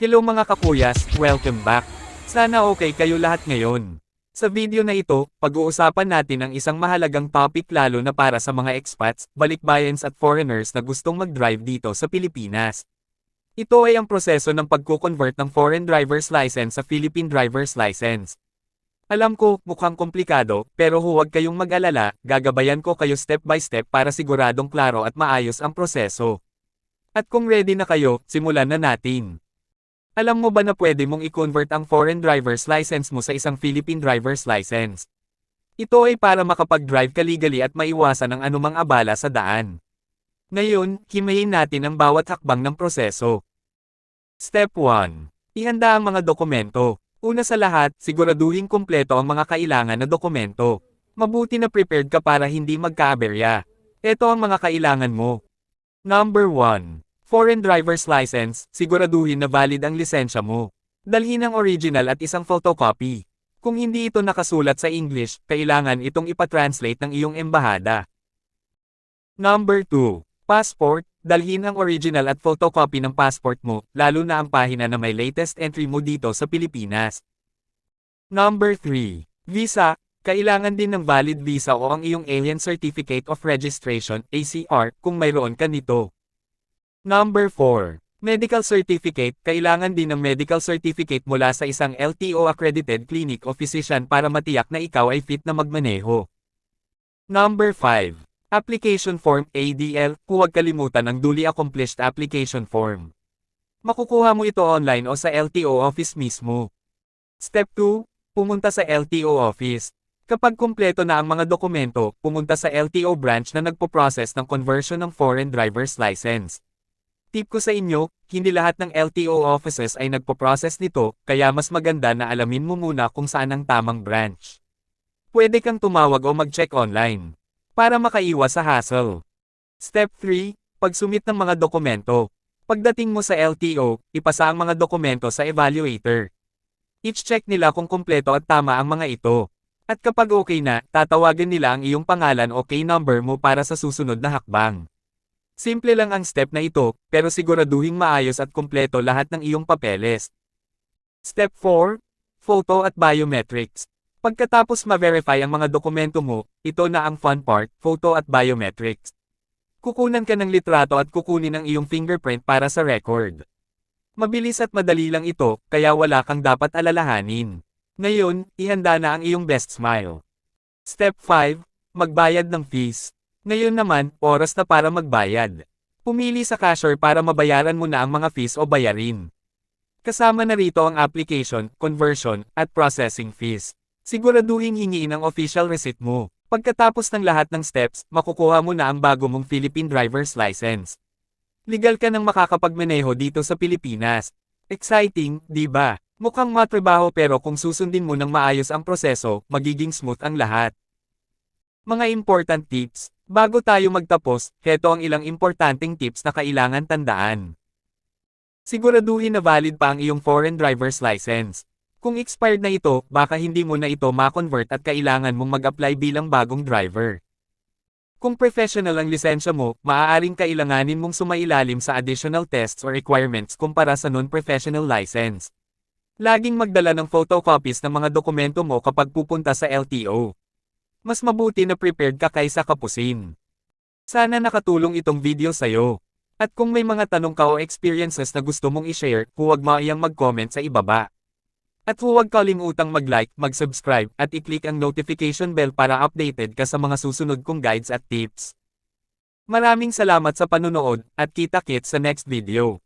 Hello mga kakuyas, welcome back. Sana okay kayo lahat ngayon. Sa video na ito, pag-uusapan natin ang isang mahalagang topic lalo na para sa mga expats, balikbayans at foreigners na gustong mag-drive dito sa Pilipinas. Ito ay ang proseso ng pagko-convert ng foreign driver's license sa Philippine driver's license. Alam ko, mukhang komplikado, pero huwag kayong mag-alala, gagabayan ko kayo step by step para siguradong klaro at maayos ang proseso. At kung ready na kayo, simulan na natin. Alam mo ba na pwede mong i-convert ang foreign driver's license mo sa isang Philippine driver's license? Ito ay para makapag-drive ka legally at maiwasan ang anumang abala sa daan. Ngayon, himayin natin ang bawat hakbang ng proseso. Step 1. Ihanda ang mga dokumento. Una sa lahat, siguraduhin kumpleto ang mga kailangan na dokumento. Mabuti na prepared ka para hindi magkaaberya. Ito ang mga kailangan mo. Number 1. Foreign driver's license, siguraduhin na valid ang lisensya mo. Dalhin ang original at isang photocopy. Kung hindi ito nakasulat sa English, kailangan itong ipatranslate ng iyong embahada. Number 2. Passport, dalhin ang original at photocopy ng passport mo, lalo na ang pahina na may latest entry mo dito sa Pilipinas. Number 3. Visa, kailangan din ng valid visa o ang iyong Alien Certificate of Registration, ACR, kung mayroon ka nito. Number 4. Medical Certificate, kailangan din ng medical certificate mula sa isang LTO-accredited clinic o physician para matiyak na ikaw ay fit na magmaneho. Number 5. Application Form, ADL, huwag kalimutan ang duly accomplished application form. Makukuha mo ito online o sa LTO office mismo. Step 2. Pumunta sa LTO office. Kapag kumpleto na ang mga dokumento, pumunta sa LTO branch na nagpo-process ng conversion ng foreign driver's license. Tip ko sa inyo, hindi lahat ng LTO offices ay nagpo-process nito, kaya mas maganda na alamin mo muna kung saan ang tamang branch. Pwede kang tumawag o mag-check online, para makaiwas sa hassle. Step 3. Pagsubmit ng mga dokumento. Pagdating mo sa LTO, ipasa ang mga dokumento sa evaluator. I-check nila kung kumpleto at tama ang mga ito. At kapag okay na, tatawagan nila ang iyong pangalan o key number mo para sa susunod na hakbang. Simple lang ang step na ito, pero siguraduhing maayos at kumpleto lahat ng iyong papeles. Step 4. Photo at biometrics. Pagkatapos ma-verify ang mga dokumento mo, ito na ang fun part, photo at biometrics. Kukunan ka ng litrato at kukunin ang iyong fingerprint para sa record. Mabilis at madali lang ito, kaya wala kang dapat alalahanin. Ngayon, ihanda na ang iyong best smile. Step 5. Magbayad ng fees. Ngayon naman, oras na para magbayad. Pumili sa cashier para mabayaran mo na ang mga fees o bayarin. Kasama na rito ang application, conversion, at processing fees. Siguraduhin hingiin ang official receipt mo. Pagkatapos ng lahat ng steps, makukuha mo na ang bago mong Philippine driver's license. Legal ka nang makakapagmaneho dito sa Pilipinas. Exciting, di ba? Mukhang matrabaho pero kung susundin mo ng maayos ang proseso, magiging smooth ang lahat. Mga important tips. Bago tayo magtapos, heto ang ilang importanteng tips na kailangan tandaan. Siguraduhin na valid pa ang iyong foreign driver's license. Kung expired na ito, baka hindi mo na ito ma-convert at kailangan mong mag-apply bilang bagong driver. Kung professional ang lisensya mo, maaaring kailanganin mong sumailalim sa additional tests or requirements kumpara sa non-professional license. Laging magdala ng photocopies ng mga dokumento mo kapag pupunta sa LTO. Mas mabuti na prepared ka kaysa kapusin. Sana nakatulong itong video sa'yo. At kung may mga tanong ka o experiences na gusto mong i-share, huwag maiyang mag-comment sa ibaba. At huwag kalimutang mag-like, mag-subscribe, at i-click ang notification bell para updated ka sa mga susunod kong guides at tips. Maraming salamat sa panunood, at kita-kits sa next video.